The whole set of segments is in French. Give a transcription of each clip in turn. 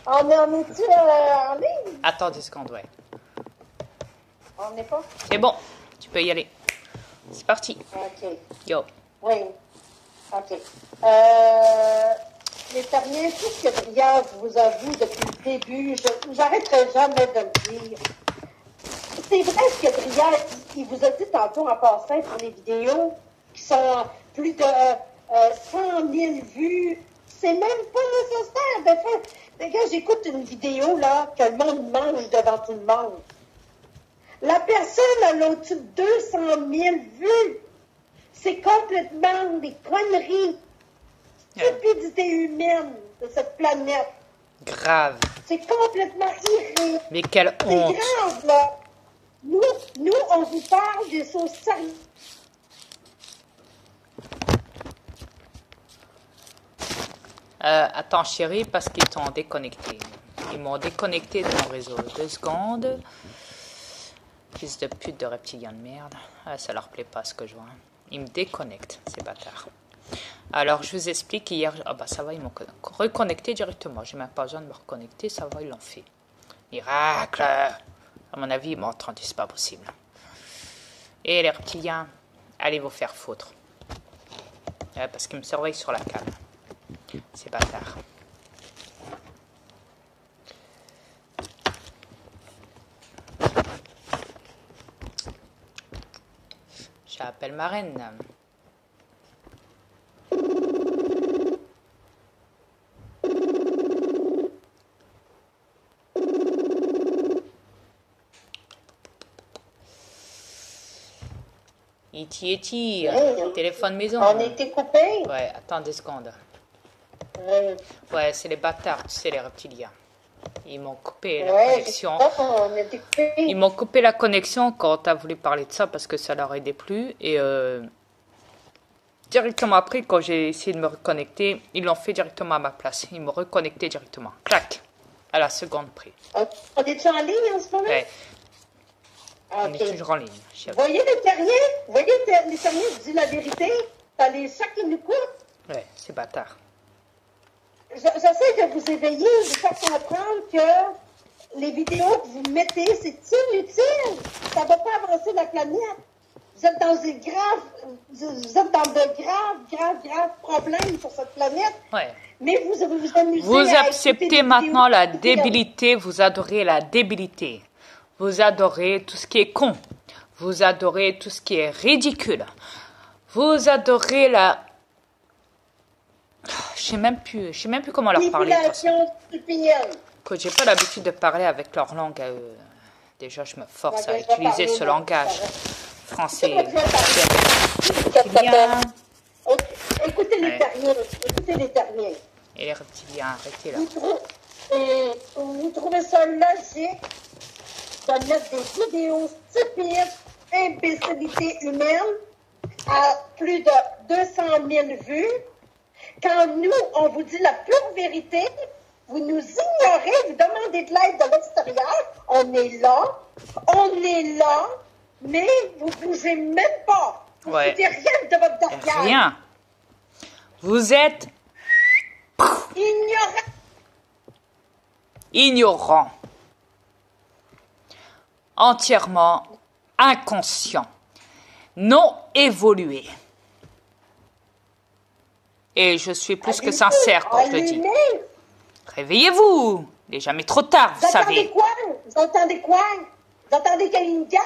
On est-tu en ligne? Attends 10 secondes, ouais. On n'est pas? C'est bon, tu peux y aller. C'est parti. OK. Yo. Oui. OK. Les Terriens, tout ce que Brière vous avoue depuis le début, je n'arrêterai jamais de le dire. C'est vrai ce que Brière, il vous a dit tantôt en passant pour les vidéos qui sont plus de 100 000 vues. C'est même pas nécessaire de faire. Les gars, j'écoute une vidéo là que le monde mange devant tout le monde. La personne a au-dessus de 200 000 vues. C'est complètement des conneries. Stupidité humaine de cette planète. Grave. C'est complètement irréel. Mais quelle C'est honte. grave, là. Nous, on vous parle des choses sérieuses. Attends, chérie, parce qu'ils t'ont déconnecté. Ils m'ont déconnecté de mon réseau. 2 secondes. Fils de pute de reptiliens de merde. Ah, ça leur plaît pas ce que je vois. Ils me déconnectent, ces bâtards. Alors, je vous explique hier. Ah, bah ça va, ils m'ont reconnecté directement. J'ai même pas besoin de me reconnecter, ça va, ils l'ont fait. Miracle! À mon avis, ils m'ont entendu, c'est pas possible. Et les reptiliens, allez vous faire foutre. Parce qu'ils me surveillent sur la cam. C'est bâtard. J'appelle ma reine. Iti, téléphone maison. On était coupés. Ouais, attends 2 secondes. Oui. Ouais, c'est les bâtards, tu sais, les reptiliens. Ils m'ont coupé la connexion. On était coupés. Ils m'ont coupé la connexion quand tu as voulu parler de ça parce que ça leur aidait plus. Et directement après, quand j'ai essayé de me reconnecter, ils l'ont fait directement à ma place. Ils m'ont reconnecté directement. Clac! À la seconde près. On est-tu en ligne en ce moment? Ouais, on OK. est toujours en ligne. Vous voyez les Terriens? Vous voyez les Terriens, je dis la vérité? T'as les sacs qui nous coûtent. Ouais, c'est bâtard. J'essaie de vous éveiller, de vous faire comprendre que les vidéos que vous mettez, c'est inutile. Ça ne va pas avancer la planète. Vous êtes dans de graves problèmes sur cette planète. Ouais. Mais vous amusez Vous à écouter acceptez des maintenant vidéos la débilité, vous adorez la débilité. Vous adorez tout ce qui est con. Vous adorez tout ce qui est ridicule. Vous adorez la... Je sais même plus comment leur parler. manipulation stupienne. Que j'ai pas l'habitude de parler avec leur langue à eux. Déjà, je me force à utiliser ce langage français. Reptilien. Écoutez les Terriens. Écoutez les Terriens. Et les reptiliens, arrêtez là. Vous trouvez ça logique de mettre des vidéos stupides, imbécilité humaine à plus de 200 000 vues, quand nous, on vous dit la pure vérité, vous nous ignorez, vous demandez de l'aide de l'extérieur, on est là, mais vous bougez même pas. Vous ne foutez rien de votre derrière. Rien. Vous êtes ignorant. Entièrement inconscient. Non évolué. Et je suis plus que sincère quand je le dis. Réveillez-vous. Il n'est jamais trop tard, vous savez. Vous entendez quoi? Vous entendez qu'il y a une guerre?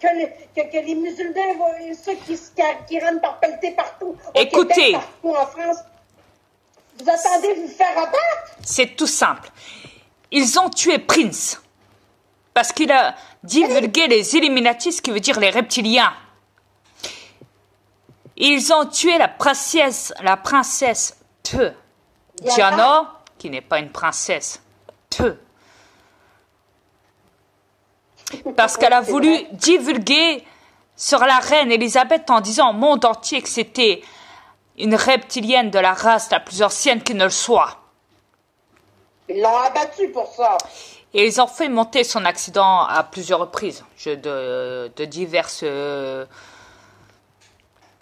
Que les musulmans, ceux qui rentrent par pelleter partout au Écoutez. Québec, partout en France, vous attendez vous faire abattre? C'est tout simple. Ils ont tué Prince. Parce qu'il a divulgué les Illuminati, ce qui veut dire les reptiliens. Ils ont tué la princesse Diana, qui n'est pas une princesse, parce qu'elle a voulu divulguer sur la reine Elisabeth en disant au monde entier que c'était une reptilienne de la race la plus ancienne qui ne le soit. Ils l'ont abattu pour ça. Et ils ont fait monter son accident à plusieurs reprises, de diverses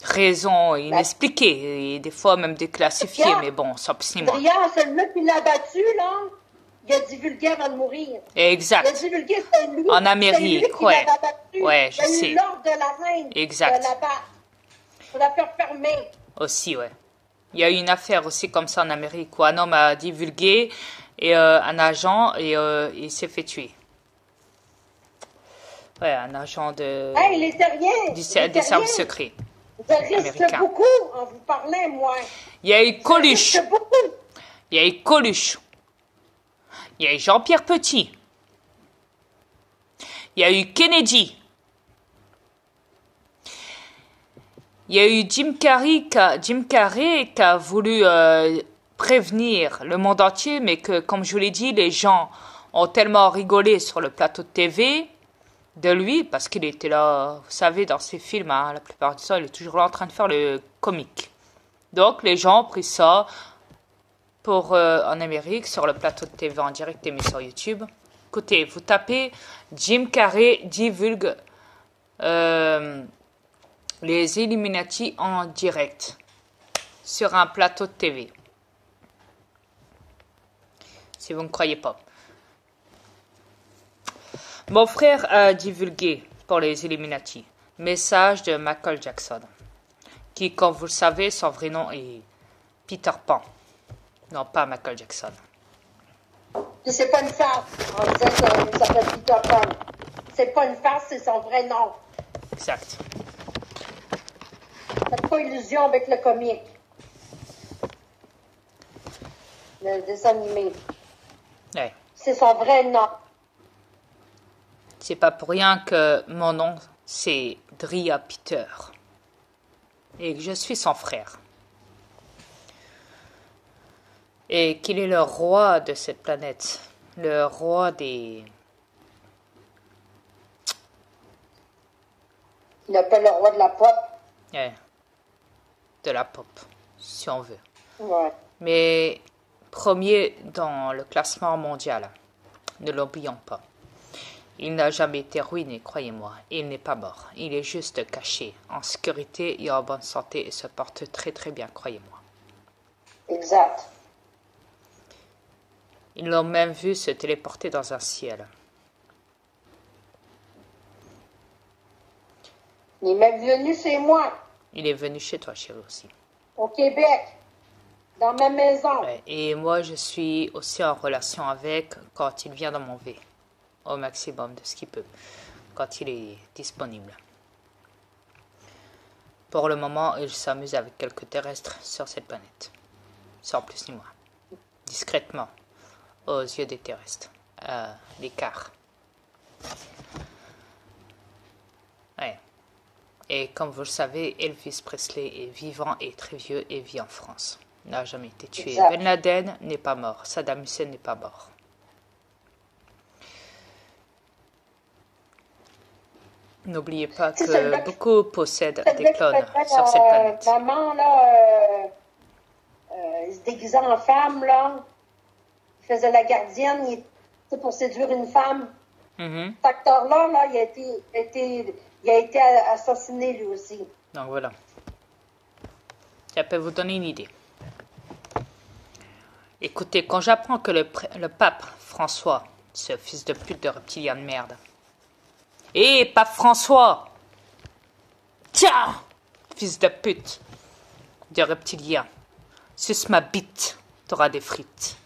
Raison Ben, inexpliquée, et des fois même déclassifiée, Adrien, mais bon, ça c'est moi. Adrien, celui-là qui l'a battu, là, il a divulgué avant de mourir. Il a Exact. divulgué, En c'est lui Amérique, qui ouais. l'avait battu. Ouais, Il je a eu sais. l'ordre de la reine de Exact. la battre. Pour la faire fermer. Aussi, ouais. Il y a eu une affaire aussi comme ça en Amérique où un homme a divulgué et un agent et il s'est fait tuer. Ouais, un agent Hey, il était rien. des Il était services rien. secrets Je risque américains. beaucoup en vous parlant, moi. Il y a eu Je Coluche, risque beaucoup. il y a eu Coluche, il y a eu Jean-Pierre Petit, il y a eu Kennedy, il y a eu Jim Carrey qui a voulu prévenir le monde entier, mais que, comme je vous l'ai dit, les gens ont tellement rigolé sur le plateau de TV de lui, parce qu'il était là, vous savez, dans ses films, hein, la plupart du temps, il est toujours là en train de faire le comique. Donc, les gens ont pris ça pour, en Amérique, sur le plateau de TV en direct émis sur YouTube. Écoutez, vous tapez Jim Carrey divulgue les Illuminati en direct sur un plateau de TV. Si vous ne croyez pas. Mon frère a divulgué pour les Illuminati message de Michael Jackson, qui, comme vous le savez, son vrai nom est Peter Pan. Non, pas Michael Jackson. Puis c'est pas une farce. On disait qu'il s'appelle Peter Pan. C'est pas une farce, c'est son vrai nom. Exact. Faites pas illusion avec le comique. Le dessin animé. Ouais. C'est son vrai nom. C'est pas pour rien que mon nom, c'est Dria Peter. Et que je suis son frère. Et qu'il est le roi de cette planète. Le roi des... Il appelle le roi de la pop. Ouais, de la pop, si on veut. Ouais. Mais premier dans le classement mondial. Ne l'oublions pas. Il n'a jamais été ruiné, croyez-moi. Il n'est pas mort. Il est juste caché, en sécurité et en bonne santé et se porte très très bien, croyez-moi. Exact. Ils l'ont même vu se téléporter dans un ciel. Il est même venu chez moi, Il est venu chez toi, chérie, aussi. au Québec, dans ma maison. Ouais, et moi, je suis aussi en relation avec quand il vient dans mon V. Au maximum de ce qu'il peut. Quand il est disponible. Pour le moment, il s'amuse avec quelques terrestres sur cette planète. Sans plus ni moins. Discrètement. Aux yeux des terrestres. À l'écart. Ouais. Et comme vous le savez, Elvis Presley est vivant et très vieux et vit en France. Il n'a jamais été tué. Exact. Ben Laden n'est pas mort. Saddam Hussein n'est pas mort. N'oubliez pas C'est que celui-là qui- beaucoup possèdent Celui-là des qui clones faisait, sur cette planète. maman, là, il se déguisait en femme, là. Il faisait la gardienne, c'est pour séduire une femme. Mhm. Cet acteur-là, là, il a été assassiné, lui aussi. Donc voilà. Ça peut vous donner une idée. Écoutez, quand j'apprends que le pape François, ce fils de pute de reptilien de merde. Hé, pape François! Tiens! Fils de pute de reptilien. Suce ma bite, t'auras des frites.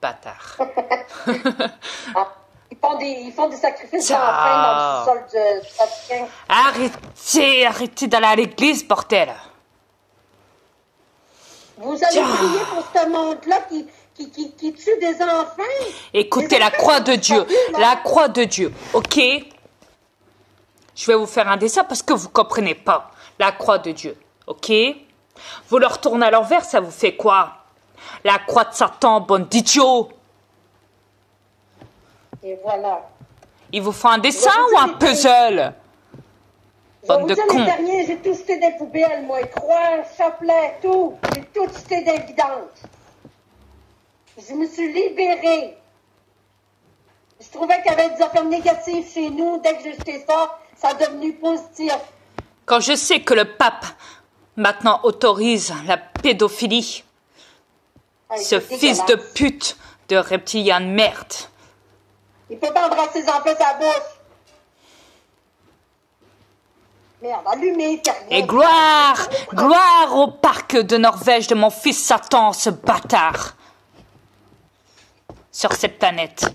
Bâtard. Ah, ils font des sacrifices Ça. d'enfants dans le sous-sol du Vatican. Arrêtez d'aller à l'église, bordel! Vous allez prier pour ce monde-là qui tue des enfants. Écoutez, Les la enfants croix sont de Dieu, disparus, là. la croix de Dieu, ok? Je vais vous faire un dessin parce que vous comprenez pas. La croix de Dieu, ok? Vous le retournez à l'envers, ça vous fait quoi? La croix de Satan, bande d'idiots! Et voilà. Il vous faut un dessin Je ou un vous dis- puzzle? Je vais Bande vous de dire cons. les derniers, j'ai tout jeté des poubelles, moi. Croix, chapelet, tout. J'ai tout jeté des vidanges. Je me suis libérée. Je trouvais qu'il y avait des affaires négatives chez nous. Dès que j'ai jeté ça, ça a devenu positif. Quand je sais que le pape maintenant autorise la pédophilie, ce fils de pute de reptilien de merde. Il peut pas embrasser ses enfants sa bouche. Merde, allumez, et gloire au parc de Norvège de mon fils Satan, ce bâtard. Sur cette planète.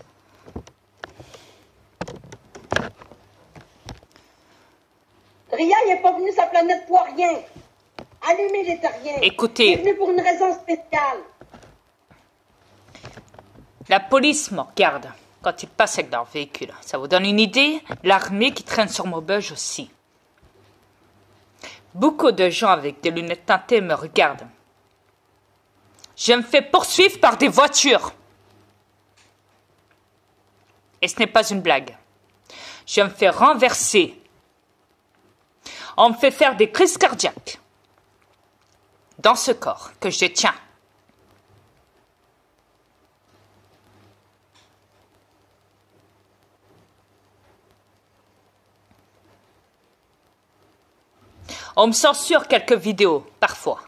Ria, il n'est pas venu sa planète pour rien. Allumez les terriens. Écoutez. Il est venu pour une raison spéciale. La police me regarde quand ils passent avec leur véhicule. Ça vous donne une idée? L'armée qui traîne sur Maubeuge aussi. Beaucoup de gens avec des lunettes teintées me regardent. Je me fais poursuivre par des voitures. Et ce n'est pas une blague. Je me fais renverser. On me fait faire des crises cardiaques. Dans ce corps que je tiens. On me censure quelques vidéos, parfois.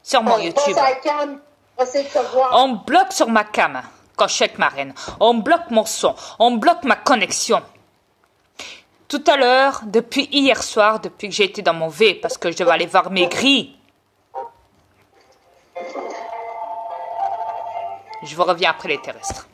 Sur mon YouTube. On me bloque sur ma cam quand je suis avec ma reine. On me bloque mon son. On me bloque ma connexion. Tout à l'heure, depuis hier soir, depuis que j'ai été dans mon V, parce que je devais aller voir mes grilles. Je vous reviens après les terrestres.